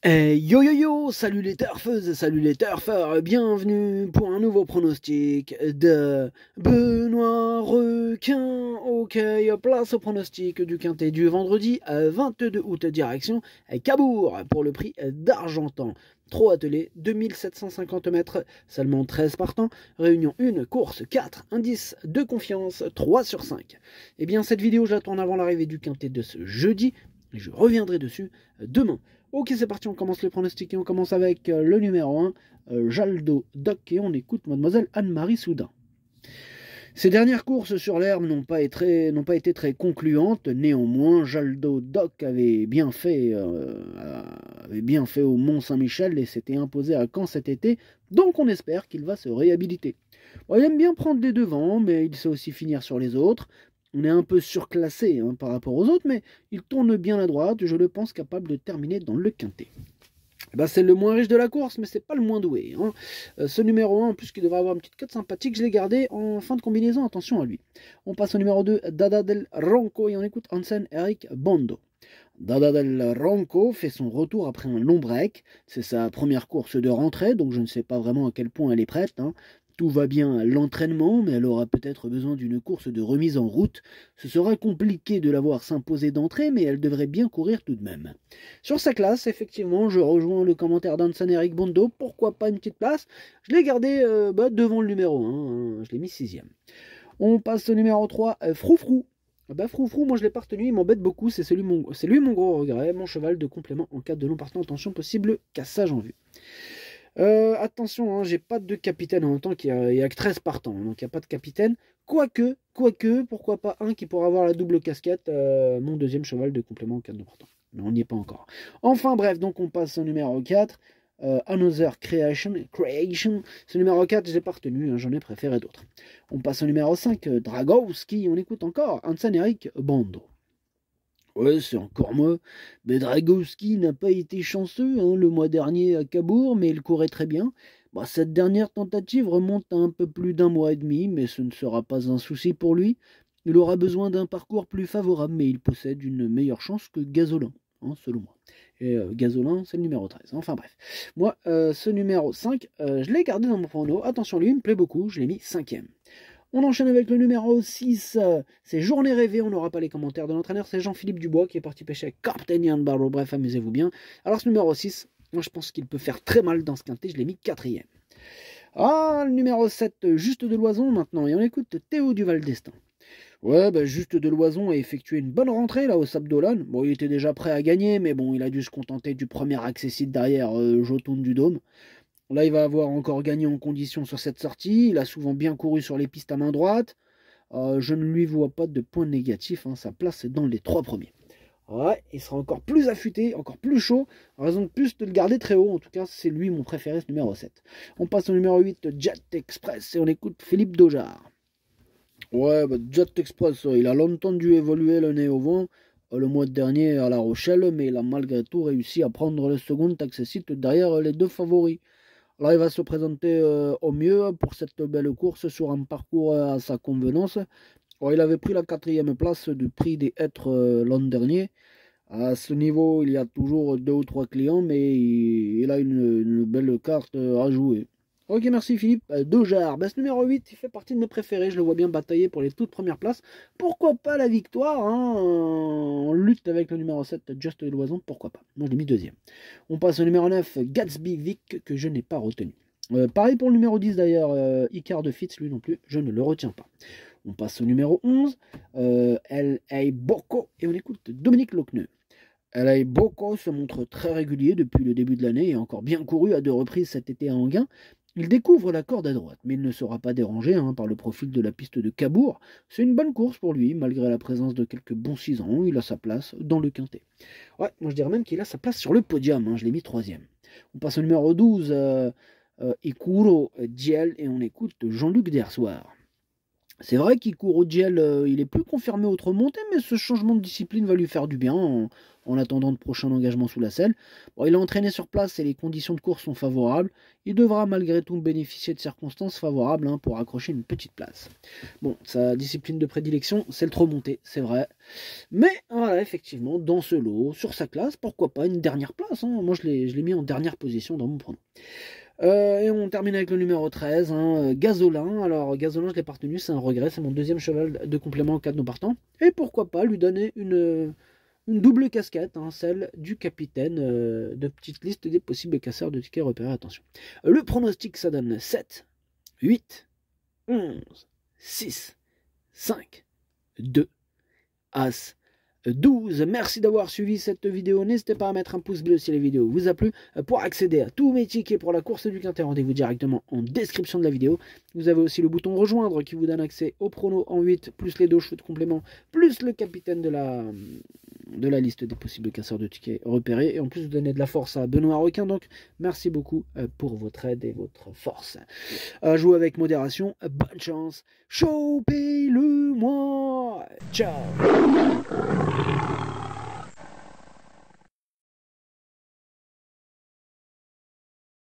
Yo yo yo, salut les turfeuses, salut les turfeurs, bienvenue pour un nouveau pronostic de Benoît Requin. Ok, place au pronostic du quintet du vendredi 22 août, direction Cabourg pour le prix d'Argentan. Trop attelé, 2750 mètres, seulement 13 partants, réunion 1, course 4, indice de confiance 3 sur 5. Eh bien cette vidéo je la tourne avant l'arrivée du quintet de ce jeudi, et je reviendrai dessus demain. Ok, c'est parti, on commence les pronostics et on commence avec le numéro 1, Jaldo Doc, et on écoute Mademoiselle Anne-Marie Soudain. Ces dernières courses sur l'herbe n'ont pas été très concluantes. Néanmoins, Jaldo Doc avait bien fait au Mont-Saint-Michel et s'était imposé à Caen cet été, donc on espère qu'il va se réhabiliter. Bon, il aime bien prendre les devants, mais il sait aussi finir sur les autres. On est un peu surclassé par rapport aux autres, mais il tourne bien à droite, je le pense capable de terminer dans le quintet. C'est le moins riche de la course, mais c'est pas le moins doué. Ce numéro 1, en plus qu'il devrait avoir une petite cote sympathique, je l'ai gardé en fin de combinaison, attention à lui. On passe au numéro 2, Dada del Ronco, et on écoute Hansen Eric Bondo. Dada del Ronco fait son retour après un long break. C'est sa première course de rentrée, donc je ne sais pas vraiment à quel point elle est prête. Tout va bien à l'entraînement, mais elle aura peut-être besoin d'une course de remise en route. Ce sera compliqué de la voir s'imposer d'entrée, mais elle devrait bien courir tout de même. Sur sa classe, effectivement, je rejoins le commentaire d'Hansen Eric Bondo. Pourquoi pas une petite place? Je l'ai gardé devant le numéro 1, je l'ai mis 6ème. On passe au numéro 3, Froufrou. Froufrou, moi je l'ai pas retenu, il m'embête beaucoup, c'est lui mon gros regret, mon cheval de complément en cas de non partant. Attention, possible cassage en vue. Attention, j'ai pas de capitaine en même temps qu'il y a que 13 partants, donc il n'y a pas de capitaine. Quoique, pourquoi pas un qui pourra avoir la double casquette, mon deuxième cheval de complément en cas de non partant. Mais on n'y est pas encore. Enfin bref, donc on passe au numéro 4, Another Creation. Ce numéro 4, je l'ai pas retenu, j'en ai préféré d'autres. On passe au numéro 5, Dragowski, on écoute encore Hansen Eric Bondo. Ouais, c'est encore moi. Mais Dragowski n'a pas été chanceux le mois dernier à Cabourg, mais il courait très bien. Cette dernière tentative remonte à un peu plus d'un mois et demi, mais ce ne sera pas un souci pour lui. Il aura besoin d'un parcours plus favorable, mais il possède une meilleure chance que Gazolin, selon moi. Et Gazolin, c'est le numéro 13. Enfin bref. Moi, ce numéro 5, je l'ai gardé dans mon prono. Attention, lui, il me plaît beaucoup, je l'ai mis 5ème. On enchaîne avec le numéro 6, c'est Journée rêvée, on n'aura pas les commentaires de l'entraîneur, c'est Jean-Philippe Dubois qui est parti pêcher avec Captain Ian Barlow, bref, amusez-vous bien. Alors ce numéro 6, moi je pense qu'il peut faire très mal dans ce quintet, je l'ai mis 4ème. Le numéro 7, Juste de Loison maintenant, et on écoute Théo Duval d'Estaing. Ouais, Juste de Loison a effectué une bonne rentrée là au Sable d'Olonne. Bon, il était déjà prêt à gagner, mais bon, il a dû se contenter du premier accessite derrière Jotun du Dôme. Là, il va avoir encore gagné en condition sur cette sortie. Il a souvent bien couru sur les pistes à main droite. Je ne lui vois pas de point négatif. Sa place est dans les 3 premiers. Ouais, il sera encore plus affûté, encore plus chaud. Raison de plus de le garder très haut. En tout cas, c'est lui mon préféré, ce numéro 7. On passe au numéro 8, Jet Express, et on écoute Philippe Dojard. Ouais, Jet Express, il a longtemps dû évoluer le nez au vent. Le mois dernier à La Rochelle, mais il a malgré tout réussi à prendre le second accessite derrière les 2 favoris. Là, il va se présenter au mieux pour cette belle course sur un parcours à sa convenance. Il avait pris la 4ème place du prix des hêtres l'an dernier. À ce niveau, il y a toujours 2 ou 3 clients, mais il a une belle carte à jouer. Ok, merci Philippe. Dojard, ce numéro 8, il fait partie de mes préférés. Je le vois bien batailler pour les toutes premières places. Pourquoi pas la victoire en lutte avec le numéro 7, Just de Loison, pourquoi pas. Moi, je l'ai mis 2ème. On passe au numéro 9, Gatsby Vic, que je n'ai pas retenu. Pareil pour le numéro 10 d'ailleurs, Icar de Fitz, lui non plus, je ne le retiens pas. On passe au numéro 11, L.A. Bocco, et on écoute Dominique Lochneux. L.A. Bocco se montre très régulier depuis le début de l'année et a encore bien couru à 2 reprises cet été à Enghien. Il découvre la corde à droite, mais il ne sera pas dérangé par le profil de la piste de Cabourg. C'est une bonne course pour lui, malgré la présence de quelques bons 6 ans. Il a sa place dans le quintet. Ouais, moi je dirais même qu'il a sa place sur le podium, je l'ai mis 3ème. On passe au numéro 12, Ikuro Diel, et on écoute Jean-Luc Dersoir. C'est vrai qu'Ikurugiel, il est plus confirmé autre montée, mais ce changement de discipline va lui faire du bien en attendant de prochains engagements sous la selle. Bon, il est entraîné sur place et les conditions de course sont favorables. Il devra malgré tout bénéficier de circonstances favorables pour accrocher une petite place. Bon, sa discipline de prédilection, c'est le trop monté, c'est vrai. Mais voilà, effectivement, dans ce lot, sur sa classe, pourquoi pas une dernière place. Moi, je l'ai mis en dernière position dans mon pronom. Et on termine avec le numéro 13, Gazolin. Alors, Gazolin, je l'ai pas retenu, c'est un regret, c'est mon deuxième cheval de complément en cas de non partant. Et pourquoi pas lui donner une double casquette, celle du capitaine de petite liste des possibles casseurs de tickets repérés. Attention. Le pronostic, ça donne 7, 8, 11, 6, 5, 2, As, 12. Merci d'avoir suivi cette vidéo. N'hésitez pas à mettre un pouce bleu si la vidéo vous a plu. Pour accéder à tous mes tickets pour la course du Quintet, rendez-vous directement en description de la vidéo. Vous avez aussi le bouton rejoindre qui vous donne accès au prono en 8, plus les 2 chevaux de complément, plus le capitaine de la liste des possibles casseurs de tickets repérés. Et en plus, vous donnez de la force à Benoît Requin. Donc, merci beaucoup pour votre aide et votre force. Jouez avec modération. Bonne chance. Chopez-le-moi. Ciao.